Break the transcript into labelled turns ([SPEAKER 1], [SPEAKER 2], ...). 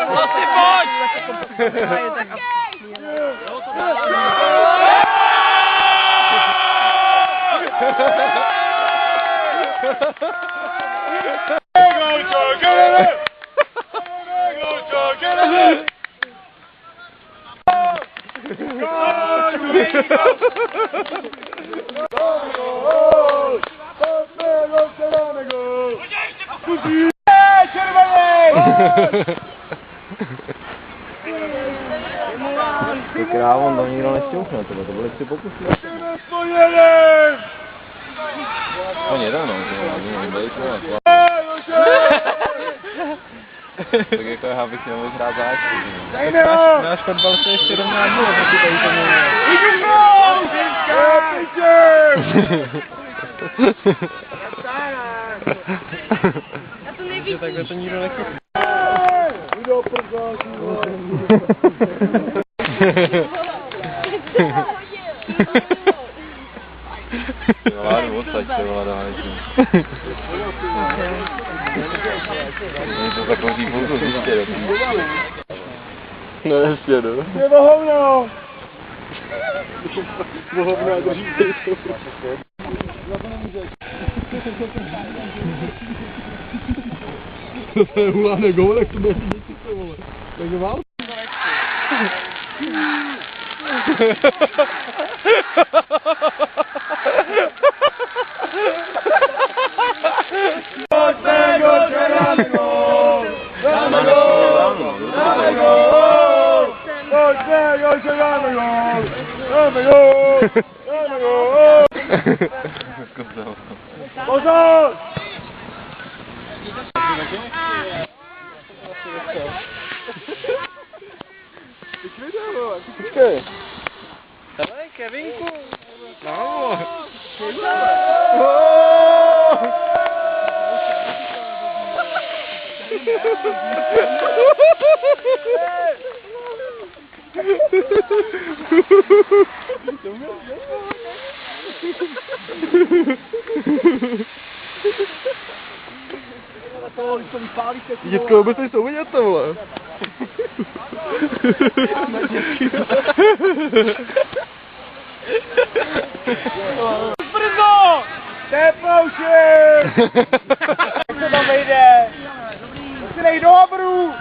[SPEAKER 1] Lasy, pojď!
[SPEAKER 2] To krávo, no nikdo nešťouchne, to byly 3 pokusy. On jeden, no, tak jako já bych měl vyhrát záčky. Náš fotbal se ještě rovná bylo, taky tady to mluví. Takhle to nikdo nechytí. Vládu odsaď, to vláda nejsem. Je to takový půlku zjistě, jo. No ještě, no.
[SPEAKER 3] Je bohovno! Bohovno, držíte to. To je huláne goulek, to bude děti, to vole. Takže vám? Dáme gol! Pozor! Počkej.
[SPEAKER 1] Hele, Kevinku.
[SPEAKER 3] No. Dětko, vůbec nejsou vidět to, vole. Brzo! Teplouši! Jak to tam vejde? Ty nej do obrů!